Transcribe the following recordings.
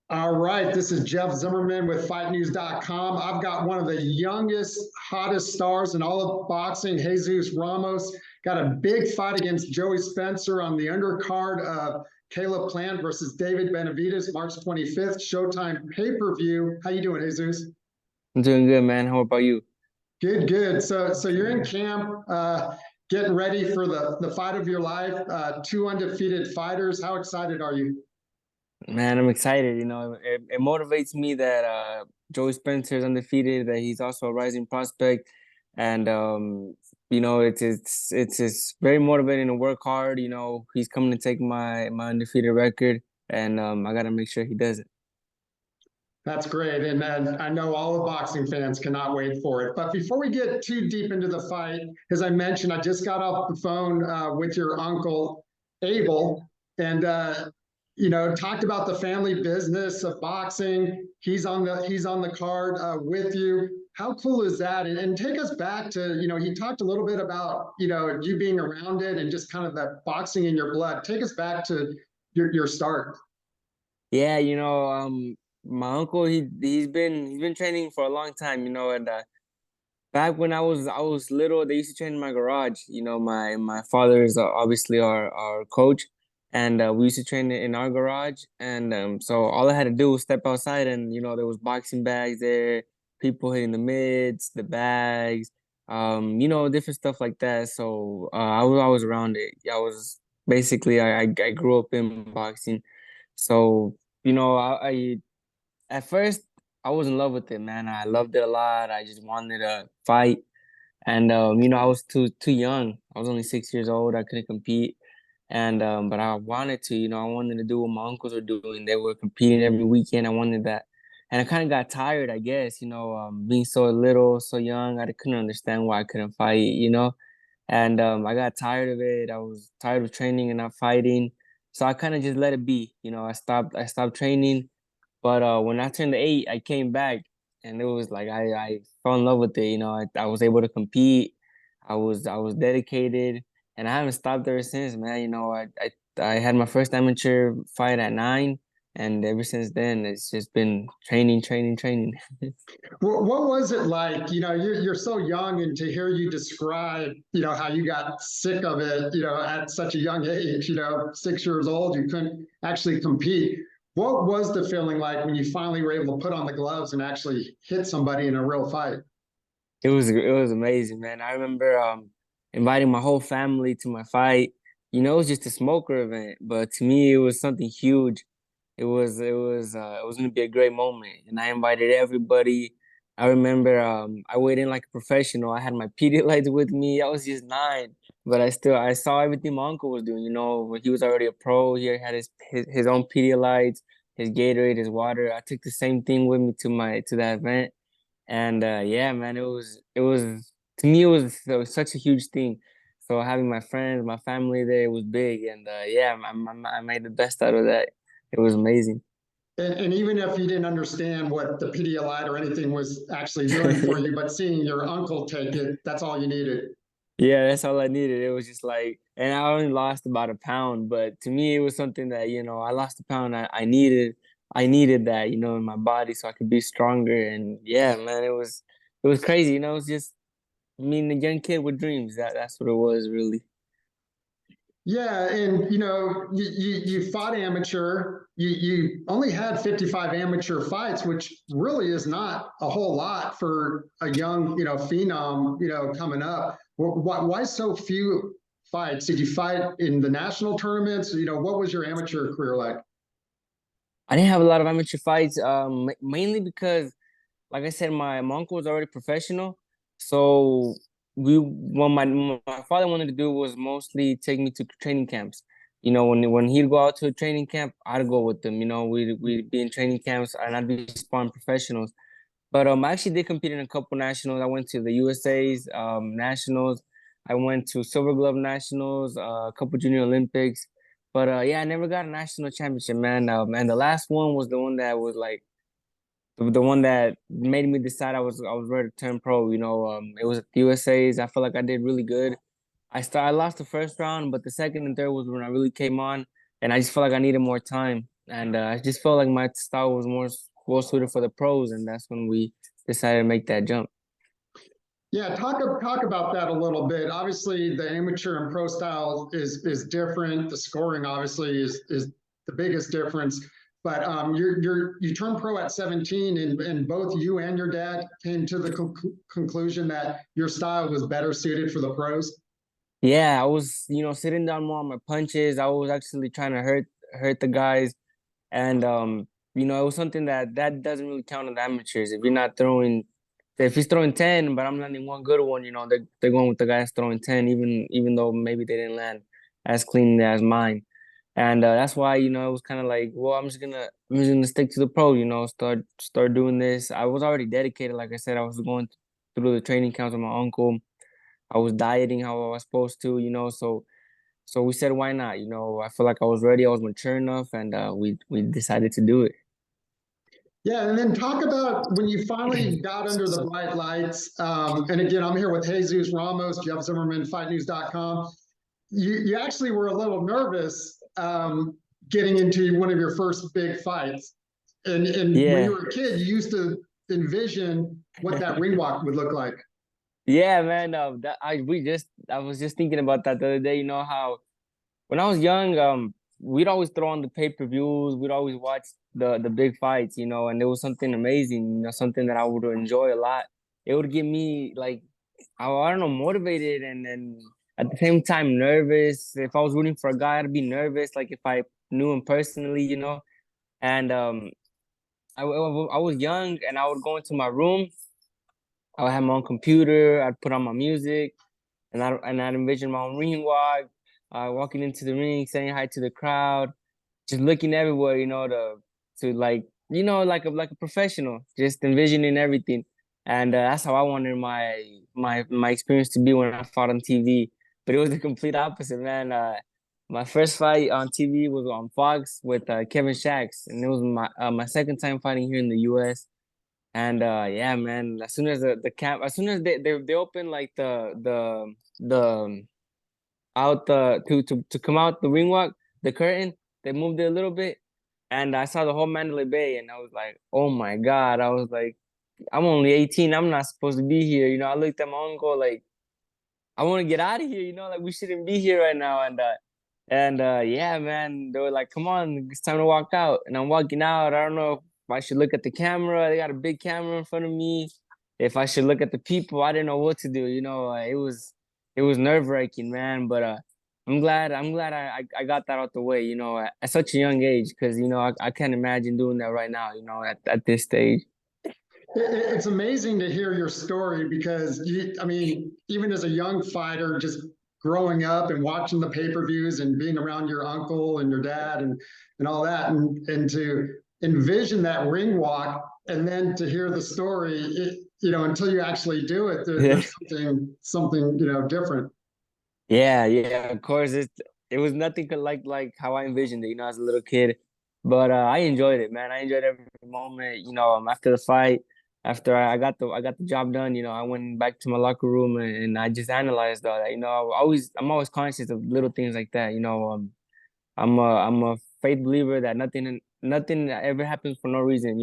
All right, this is Jeff Zimmerman with FightNews.com. I've got one of the youngest, hottest stars in all of boxing, Jesus Ramos. Got a big fight against Joey Spencer on the undercard of Caleb Plant versus David Benavidez, March 25th, Showtime pay-per-view. How you doing, Jesus? I'm doing good, man. How about you? Good, good. So you're in camp, getting ready for the fight of your life. Two undefeated fighters. How excited are you? Man, I'm excited. It motivates me that Joey Spencer is undefeated, that he's also a rising prospect, and it's very motivating to work hard. He's coming to take my undefeated record, and I gotta make sure he does it. That's great. And I know all the boxing fans cannot wait for it. But before we get too deep into the fight, as I mentioned, I just got off the phone with your uncle, Abel, and talked about the family business of boxing. He's on the card with you. How cool is that? And take us back to, he talked a little bit about, you being around it and just kind of that boxing in your blood. Take us back to your start. Yeah, my uncle he's been training for a long time. And back when I was little, they used to train in my garage. My father is obviously our coach, and we used to train in our garage. And so all I had to do was step outside, and there was boxing bags there, people hitting the mitts, the bags, different stuff like that. So I was always around it. I was basically I grew up in boxing, so I at first I was in love with it, man. I loved it a lot. I just wanted to fight. And I was too young. I was only 6 years old. I couldn't compete. And but I wanted to, I wanted to do what my uncles were doing. They were competing every weekend. I wanted that. And I kind of got tired, I guess, being so little, so young, I couldn't understand why I couldn't fight. And I got tired of it. I was tired of training and not fighting. So I kind of just let it be. I stopped training. But when I turned 8, I came back, and it was like I fell in love with it. I was able to compete. I was dedicated, and I haven't stopped ever since, man. I had my first amateur fight at 9, and ever since then it's just been training, training, training. What was it like? You're so young, and to hear you describe, how you got sick of it, at such a young age, 6 years old, you couldn't actually compete. What was the feeling like when you finally were able to put on the gloves and actually hit somebody in a real fight? It was amazing, man. I remember inviting my whole family to my fight. It was just a smoker event, but to me it was something huge. It was gonna be a great moment, and I invited everybody. I remember I weighed in like a professional. I had my Pedialytes with me. I was just 9, but I saw everything my uncle was doing. When he was already a pro. He had his own Pedialytes, his Gatorade, his water. I took the same thing with me to that event, and yeah, man, it was to me it was such a huge thing. So having my friends, my family there, it was big, and yeah, I made the best out of that. It was amazing. And even if you didn't understand what the Pedialyte or anything was actually doing for you, but seeing your uncle take it, that's all you needed. Yeah, that's all I needed. It was just like, and I only lost about a pound, but to me, it was something that, I lost a pound. I needed that, in my body so I could be stronger. And yeah, man, it was crazy. It was just me and a young kid with dreams. That's what it was, really. Yeah, and you fought amateur. You only had 55 amateur fights, which really is not a whole lot for a young phenom coming up. Why so few fights? Did you fight in the national tournaments? What was your amateur career like? I didn't have a lot of amateur fights, mainly because, like I said, my uncle was already professional. So what my father wanted to do was mostly take me to training camps. When he'd go out to a training camp, I'd go with them. We'd be in training camps, and I'd be sparring professionals. But I actually did compete in a couple nationals. I went to the USA's nationals. I went to Silver Glove nationals, a couple Junior Olympics. But yeah, I never got a national championship, man. And the last one was the one that was like the one that made me decide I was ready to turn pro. It was at the USA's. I felt like I did really good. I lost the first round, but the second and third was when I really came on, and I just felt like I needed more time. and I just felt like my style was more well suited for the pros, and that's when we decided to make that jump. Yeah, talk about that a little bit. Obviously, the amateur and pro style is different. The scoring obviously is the biggest difference. But you turned pro at 17, and both you and your dad came to the conclusion that your style was better suited for the pros. Yeah, I was, sitting down more on my punches. I was actually trying to hurt the guys, and it was something that doesn't really count on amateurs. If he's throwing 10, but I'm landing one good one, they're going with the guy that's throwing 10, even though maybe they didn't land as clean as mine. And that's why, it was kind of like, well, I'm just gonna stick to the pro, start doing this. I was already dedicated, like I said, I was going through the training camps with my uncle. I was dieting how I was supposed to, so we said, why not? I feel like I was ready, I was mature enough, and we decided to do it. Yeah, and then talk about when you finally got under the bright lights. And again, I'm here with Jesus Ramos, Jeff Zimmerman, FightNews.com. You actually were a little nervous getting into one of your first big fights. And when you Yeah. were a kid, you used to envision what that ring walk would look like. Yeah, man. I was just thinking about that the other day. You know how when I was young, we'd always throw on the pay-per-views. We'd always watch the big fights, and it was something amazing. Something that I would enjoy a lot. It would get me like I don't know, motivated and at the same time nervous. If I was rooting for a guy, I'd be nervous. Like if I knew him personally. And I was young, and I would go into my room. I would have my own computer. I'd put on my music, and I'd envision my own ring walk, walking into the ring, saying hi to the crowd, just looking everywhere, to like like a professional, just envisioning everything, and that's how I wanted my experience to be when I fought on TV. But it was the complete opposite, man. My first fight on TV was on Fox with Kevin Shacks, and it was my second time fighting here in the U.S. And yeah, man, as soon as as soon as they open like the out the to come out the ring walk, the curtain, they moved it a little bit, and I saw the whole Mandalay Bay, and I was like, oh my God. I was like, I'm only 18, I'm not supposed to be here. I looked at my uncle like, I want to get out of here, like we shouldn't be here right now. And yeah, man, they were like, come on, it's time to walk out. And I'm walking out. I don't know if I should look at the camera. They got a big camera in front of me. If I should look at the people, I didn't know what to do. It was nerve-wracking, man. But I'm glad I got that out the way, at such a young age, because I can't imagine doing that right now, at this stage. It's amazing to hear your story because I mean, even as a young fighter, just growing up and watching the pay-per-views and being around your uncle and your dad and all that, and to envision that ring walk and then to hear the story, until you actually do it, there's something different. Yeah, yeah, of course. It was nothing like how I envisioned it, as a little kid. But I enjoyed it, man. I enjoyed every moment. After the fight, after I got the job done, I went back to my locker room, and I just analyzed all that. I'm always conscious of little things like that. I'm a faith believer that nothing ever happens for no reason.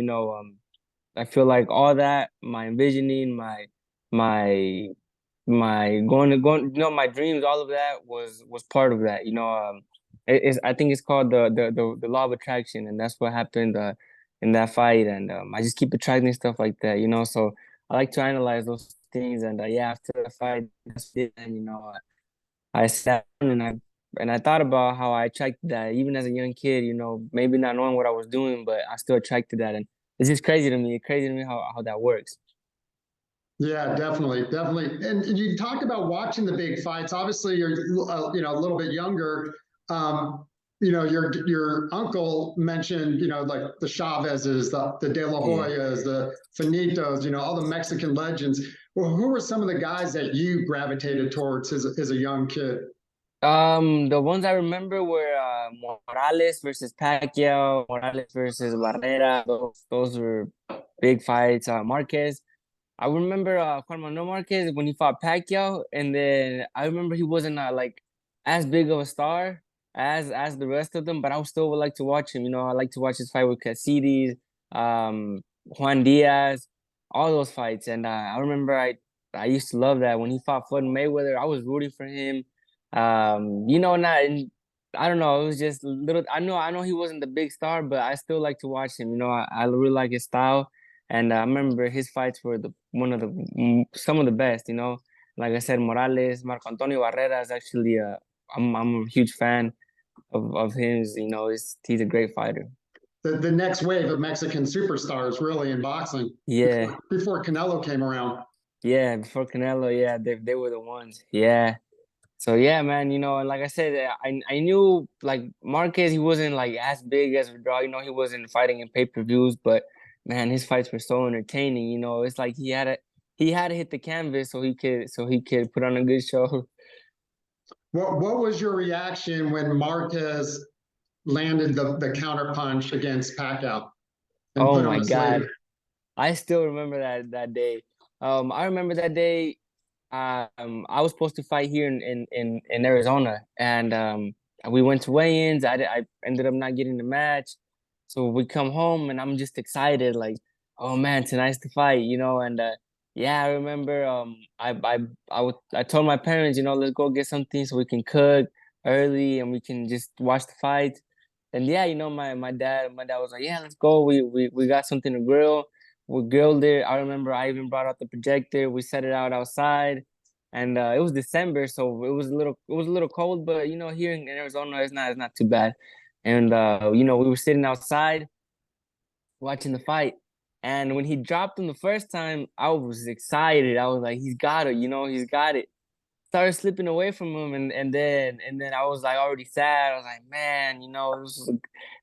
I feel like all that, my envisioning, my going, my dreams, all of that was part of that. I think it's called the law of attraction, and that's what happened in that fight. And I just keep attracting stuff like that. So I like to analyze those things. And yeah, after the fight, that's it. And I sat down, and I thought about how I attracted that even as a young kid. Maybe not knowing what I was doing, but I still attracted that. And it's just crazy to me. It's crazy to me how that works. Yeah, definitely, definitely. And you talked about watching the big fights. Obviously, you're a little bit younger. Your uncle mentioned like the Chavezes, the De La Yeah. Hoyas, the Finitos, all the Mexican legends. Well, who were some of the guys that you gravitated towards as a young kid? The ones I remember were Morales versus Pacquiao, Morales versus Barrera. Those were big fights. Marquez. I remember Juan Manuel Marquez when he fought Pacquiao, and then I remember he wasn't like as big of a star, as the rest of them, but I would still would like to watch him. You know, I like to watch his fight with Caceres, Juan Diaz, all those fights. And I remember I used to love that when he fought Floyd Mayweather. I was rooting for him. You know, not and I don't know. It was just little. I know he wasn't the big star, but I still like to watch him. You know, I really like his style, and I remember his fights were some of the best. You know, like I said, Morales, Marco Antonio Barrera is actually I'm a huge fan of his. You know, he's a great fighter. The next wave of Mexican superstars, really, in boxing, Yeah, before Canelo came around. yeah. Before Canelo, yeah, they were the ones. Yeah. So yeah, man, you know, like I said, I knew like Marquez, he wasn't like as big as Vidal, you know, he wasn't fighting in pay-per-views, but man, his fights were so entertaining, you know. It's like he had to hit the canvas so he could put on a good show. What was your reaction when Marquez landed the counter punch against Pacquiao and Oh put him my to sleep? God. I still remember that day. I remember that day. I was supposed to fight here in Arizona, and we went to weigh-ins. I ended up not getting the match, so we come home, and I'm just excited, like, oh man, tonight's the fight, you know. And yeah, I remember I told my parents, you know, let's go get something so we can cook early and we can just watch the fight. And yeah, you know, my dad was like, yeah, let's go. We got something to grill. We grilled it. I remember I even brought out the projector. We set it out outside, and it was December, so it was a little cold. But you know, here in Arizona, it's not too bad. And you know, we were sitting outside watching the fight, and when he dropped him the first time, I was excited. I was like, he's got it. You know, he's got it. Started slipping away from him, and then I was like already sad. I was like, man, you know,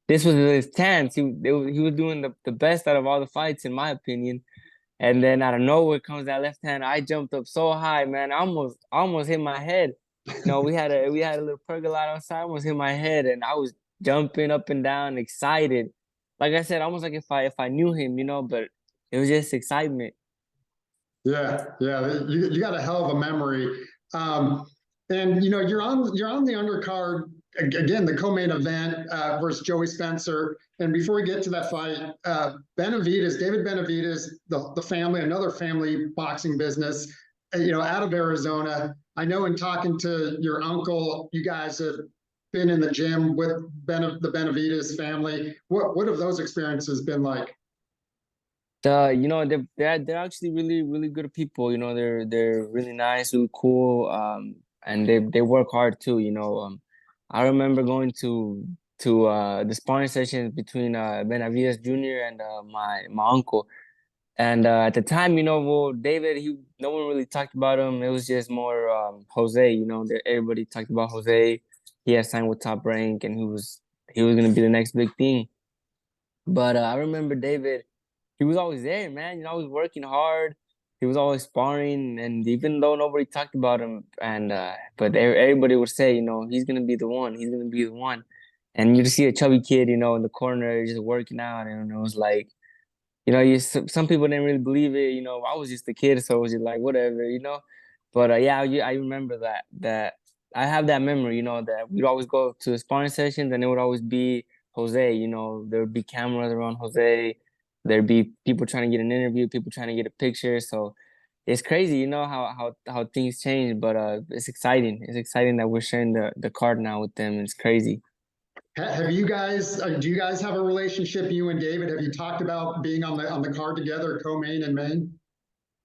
this was his chance. He was doing the best out of all the fights, in my opinion. And then out of nowhere comes that left hand. I jumped up so high, man. I almost hit my head. You know, we had a little pergola outside. I almost hit my head, and I was jumping up and down, excited. Like I said, almost like if I knew him, you know. But it was just excitement. Yeah, yeah, you got a hell of a memory. Um, and you're on the undercard again, the co-main event versus Joey Spencer. And before we get to that fight, Benavidez, David Benavidez, the family, another family boxing business, out of Arizona. I know in talking to your uncle, you guys have been in the gym with the Benavidez family. What have those experiences been like? You know, they're actually really really good people. You know, they're really nice, really cool. And they work hard too. You know, I remember going to the sparring sessions between Benavidez Jr. and my uncle. And at the time, you know, well, David, no one really talked about him. It was just more Jose. You know, everybody talked about Jose. He had signed with Top Rank, and he was gonna be the next big thing. But I remember David, he was always there, man. You know, he was working hard. He was always sparring, and even though nobody talked about him, and but everybody would say, you know, he's gonna be the one. He's gonna be the one. And you just see a chubby kid, you know, in the corner just working out, and it was like, you know, some people didn't really believe it. You know, I was just a kid, so it was just like whatever, you know. But yeah, I remember that I have that memory. You know, that we'd always go to the sparring sessions, and it would always be Jose. You know, there would be cameras around Jose. There'd be people trying to get an interview, people trying to get a picture. So it's crazy, you know, how things change. But it's exciting. It's exciting that we're sharing the card now with them. It's crazy. Have you guys? Do you guys have a relationship? You and David, have you talked about being on the card together, co-main and main?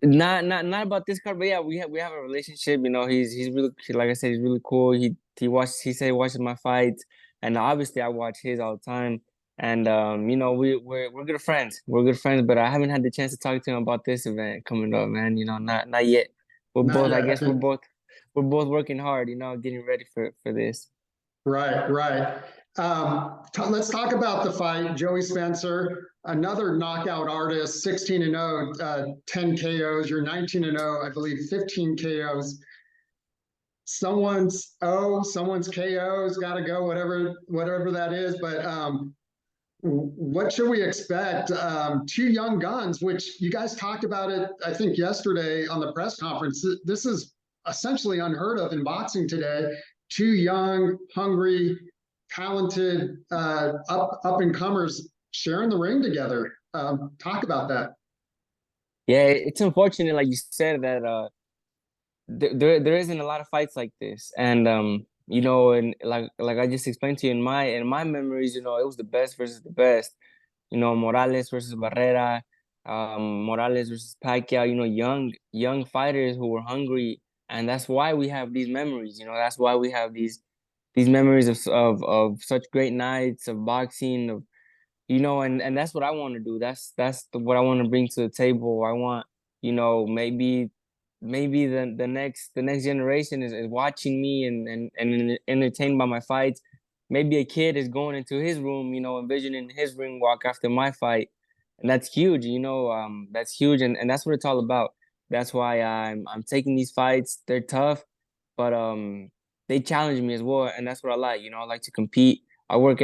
Not about this card, but yeah, we have a relationship. You know, he's really, like I said, he's really cool. He said he watches my fights, and obviously I watch his all the time. And you know, we're good friends. We're good friends, but I haven't had the chance to talk to him about this event coming up, man. You know, not yet. We're Not both, I yet. guess, we're both working hard. You know, getting ready for this. Right, right. Let's talk about the fight. Joey Spencer, another knockout artist, 16-0, 10 KOs. You're 19-0, I believe, 15 KOs. Someone's KO's got to go, whatever that is. But what should we expect? Two young guns, which you guys talked about it, I think, yesterday on the press conference. This is essentially unheard of in boxing today. Two young, hungry talented up and comers sharing the ring together. Talk about that. Yeah, it's unfortunate, like you said, that there isn't a lot of fights like this, and you know, and like I just explained to you in my memories, you know, it was the best versus the best. You know, Morales versus Barrera, Morales versus Pacquiao. You know, young fighters who were hungry, and that's why we have these memories. You know, that's why we have these memories of such great nights of boxing, of you know, and that's what I want to do. What I want to bring to the table. I want, you know, maybe the next generation is watching me and entertained by my fights. Maybe a kid is going into his room, you know, envisioning his ring walk after my fight, and that's huge. You know, that's huge, and that's what it's all about. That's why I'm taking these fights. They're tough, but they challenge me as well, and that's what I like. You know, I like to compete. I work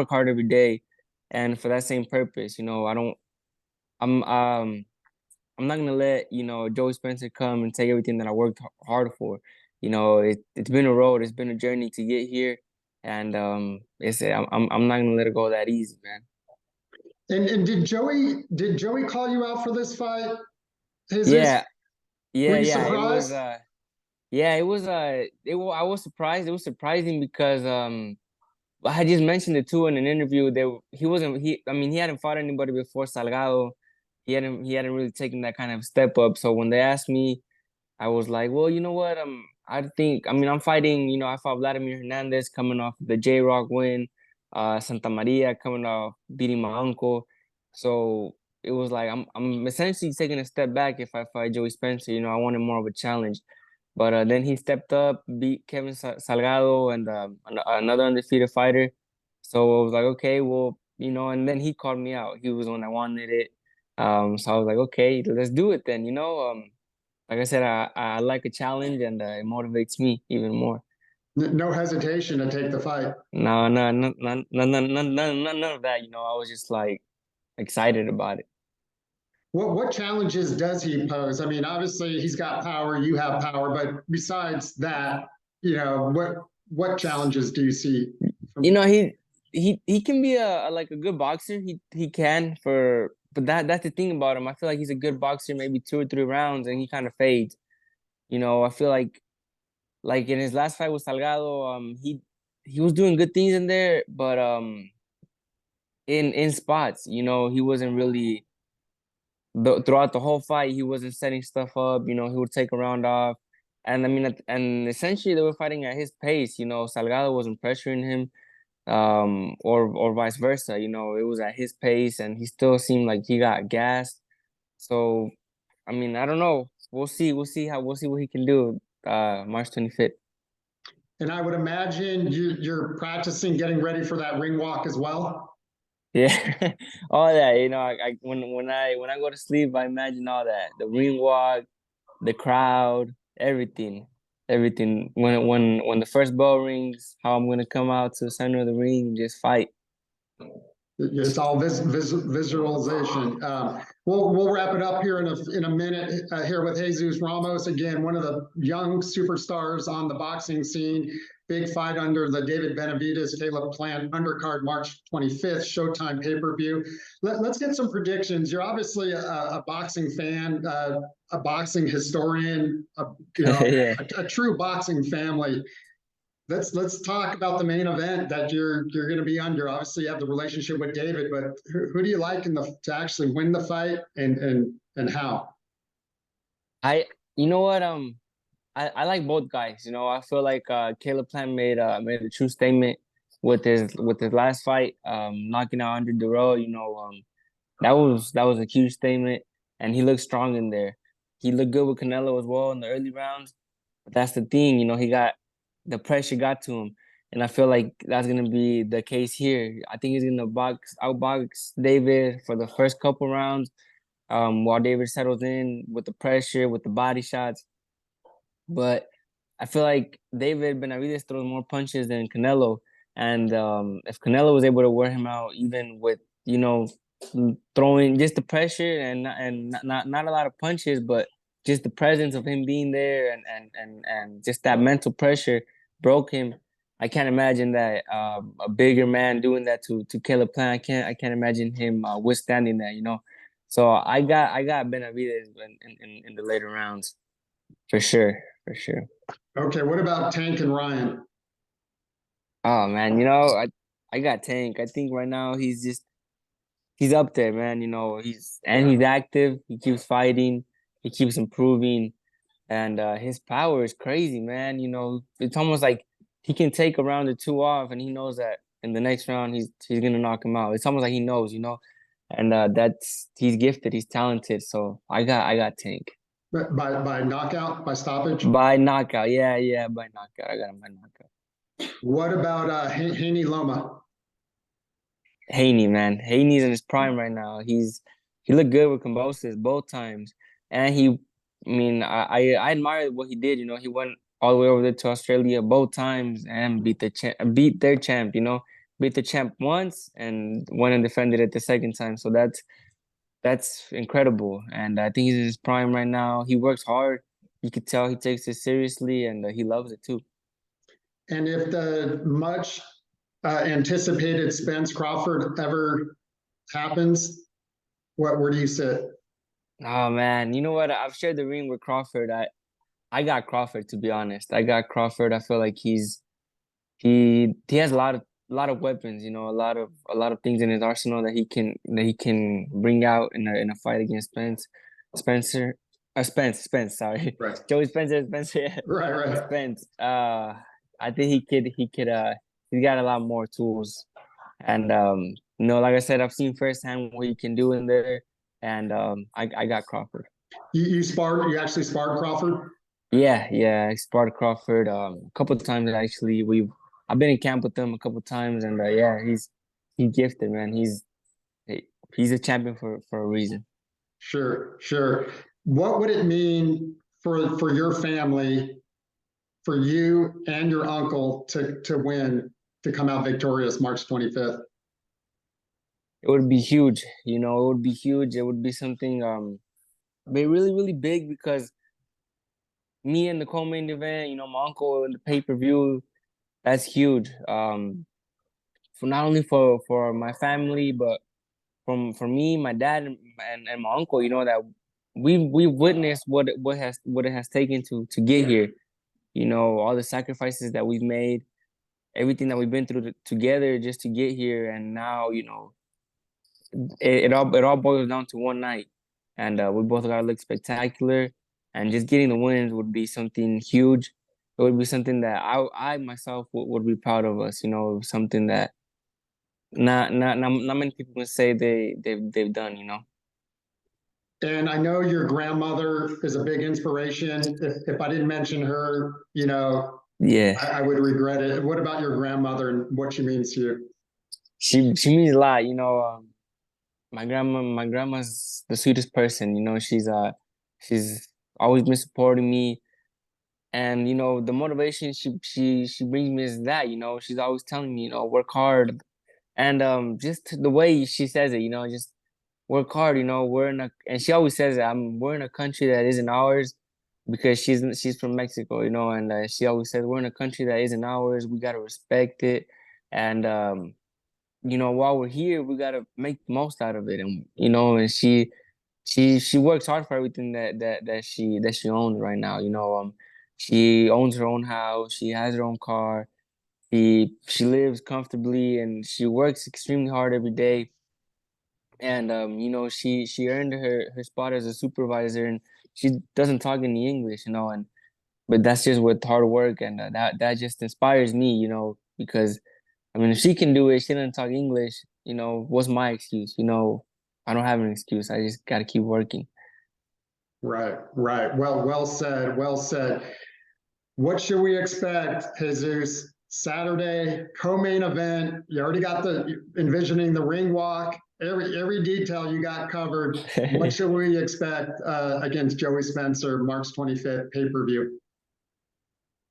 hard every day, and for that same purpose. You know, I don't. I'm not gonna let, you know, Joey Spencer come and take everything that I worked hard for. You know, it's been a road, it's been a journey to get here, and I'm not gonna let it go that easy, man. And did Joey call you out for this fight? Jesus, Yeah, were you yeah. It was surprised? yeah, I was surprised. It was surprising because I had just mentioned it too in an interview. He wasn't he I mean, he hadn't fought anybody before Salgado. He hadn't really taken that kind of step up. So when they asked me, I was like, well, you know what? I mean, I'm fighting, you know, I fought Vladimir Hernandez coming off the J-Rock win, Santa Maria coming off beating my uncle. So it was like I'm essentially taking a step back if I fight Joey Spencer. You know, I wanted more of a challenge. But then he stepped up, beat Kevin Salgado and another undefeated fighter. So I was like, okay, well, you know, and then he called me out. He was the one that wanted it. So I was like, okay, let's do it then, you know. Like I said, I like a challenge, and it motivates me even more. No hesitation to take the fight. No, no, no, none, none, none, none, none of that. You know, I was just like excited about it. What challenges does he pose? I mean, obviously he's got power, you have power, but besides that, what challenges do you see You from? know, he can be like a good boxer. He can but that's the thing about him. I feel like he's a good boxer, maybe 2 or 3 rounds, and he kind of fades. You know, I feel like in his last fight with Salgado, he was doing good things in there, but in spots, you know, he wasn't really throughout the whole fight, he wasn't setting stuff up. You know, he would take a round off, and I mean, and essentially they were fighting at his pace. You know, Salgado wasn't pressuring him, or vice versa. You know, it was at his pace, and he still seemed like he got gassed. So, I mean, I don't know. We'll see. We'll see what he can do. March 25th. And I would imagine you're practicing getting ready for that ring walk as well. Yeah, all that. You know, when I go to sleep, I imagine all that. The ring walk, the crowd, everything, everything. When the first bell rings, how I'm gonna come out to the center of the ring and just fight. It's all visualization. We'll wrap it up here in a minute here with Jesus Ramos again, one of the young superstars on the boxing scene. Big fight under the David Benavidez, Caleb Plant undercard March 25th, Showtime pay-per-view. Let's get some predictions. You're obviously a boxing fan, a boxing historian, Yeah. a true boxing family. Let's talk about the main event that you're going to be under. Obviously, you have the relationship with David, but who do you like to actually win the fight, and how? I you know what I like both guys. You know, I feel like Caleb Plant made a true statement with his last fight, knocking out Andre Durrell. You know, that was a huge statement, and he looked strong in there. He looked good with Canelo as well in the early rounds. But that's the thing, you know, the pressure got to him. And I feel like that's gonna be the case here. I think he's gonna outbox David for the first couple rounds, while David settles in with the pressure, with the body shots. But I feel like David Benavidez throws more punches than Canelo. And if Canelo was able to wear him out, even with, you know, throwing just the pressure and not a lot of punches, but just the presence of him being there and just that mental pressure broke him. I can't imagine that a bigger man doing that to Caleb Plant. I can't imagine him withstanding that. So I got Benavidez in the later rounds for sure, for sure. Okay, what about Tank and Ryan? Oh man, I got Tank. I think right now he's up there, man. He's active. He keeps fighting. He keeps improving, and his power is crazy, man. It's almost like he can take a round or two off, and he knows that in the next round he's gonna knock him out. It's almost like he knows. And that's he's gifted. He's talented. So I got Tank By knockout, by stoppage? by knockout. Yeah, yeah, by knockout. I got him by knockout. What about Haney Loma? Haney, man. Haney's in his prime right now. He looked good with Comboses both times. And I mean, I admire what he did. He went all the way over there to Australia both times and beat their champ, beat the champ once and went and defended it the second time. So that's incredible. And I think he's in his prime right now. He works hard. You could tell he takes it seriously and he loves it too. And if the much anticipated Spence Crawford ever happens, where do you sit? Oh man, you know what? I've shared the ring with Crawford. I got Crawford, to be honest. I got Crawford. I feel like he has a lot of weapons, a lot of things in his arsenal that he can bring out in a fight against Spencer, Spence, sorry. Right, Joey Spencer, yeah. right. Spence. I think he's got a lot more tools. And like I said, I've seen firsthand what he can do in there. And I got Crawford. You actually sparred Crawford? Yeah, yeah, I sparred Crawford a couple of times actually. I've been in camp with him a couple of times, and yeah, he's gifted, man. He's a champion for a reason. Sure. What would it mean for your family, for you and your uncle to win, to come out victorious March 25th? It would be huge, it would be huge. It would be something be really, really big because me in the co-main event, my uncle in the pay-per-view, that's huge. For not only for my family, but for me, my dad and my uncle, that we witnessed what it has taken to get here. All the sacrifices that we've made, everything that we've been through together just to get here, and now it all boils down to one night, and we both gotta look spectacular, and just getting the wins would be something huge. It would be something that I myself would be proud of us. Something that not many people can say they've done. And I know your grandmother is a big inspiration. If I didn't mention her, Yeah, I would regret it. What about your grandmother and what she means to you? she means a lot. My grandma's the sweetest person. She's always been supporting me, and the motivation she brings me is that she's always telling me work hard, and just the way she says it, just work hard. And she always says that we're in a country that isn't ours because she's from Mexico, and she always says we're in a country that isn't ours. We gotta respect it, and while we're here, we gotta make the most out of it. And she works hard for everything that she owns right now. She owns her own house. She has her own car. She lives comfortably and she works extremely hard every day. And she earned her spot as a supervisor, and she doesn't talk any English, and but that's just with hard work, and that just inspires me, because I mean, if she can do it, she doesn't talk English. What's my excuse? I don't have an excuse. I just got to keep working. Right. Well said. Well said. What should we expect, Jesus? Saturday, co-main event. You already got envisioning the ring walk. Every detail you got covered. What should we expect against Joey Spencer, March 25th, pay-per-view?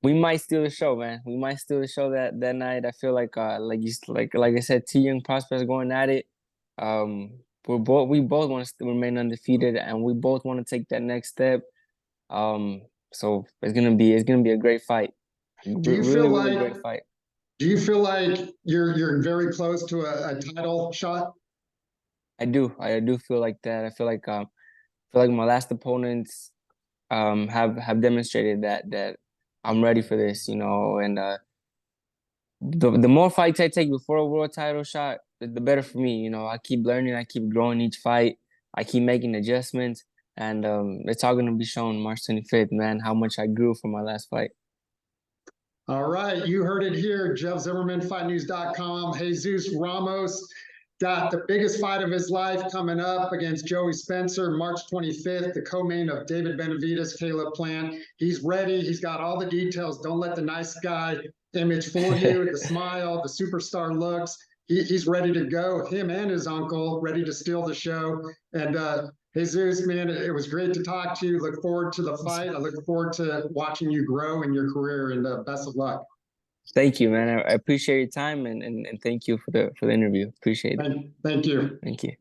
We might steal the show, man. We might steal the show that night. I feel like I said, two young prospects going at it. We both want to remain undefeated, and we both want to take that next step. So it's gonna be a great fight. Do you feel Really, really like great fight. Do you feel like you're very close to a title shot? I do feel like that. I feel like my last opponents have demonstrated that I'm ready for this, you know, and the more fights I take before a world title shot, the better for me. You know, I keep learning, I keep growing each fight, I keep making adjustments, and it's all gonna be shown March 25th, man, how much I grew from my last fight. All right, you heard it here. Jeff Zimmerman, FightNews.com. Jesus Ramos got the biggest fight of his life coming up against Joey Spencer, March 25th, the co-main of David Benavidez, Caleb Plant. He's ready. He's got all the details. Don't let the nice guy image fool you. The smile, the superstar looks. He's ready to go. Him and his uncle ready to steal the show. And Jesus, man, it was great to talk to you. Look forward to the fight. I look forward to watching you grow in your career, and best of luck. Thank you, man. I appreciate your time and thank you for the interview. Appreciate it. Thank you. Thank you.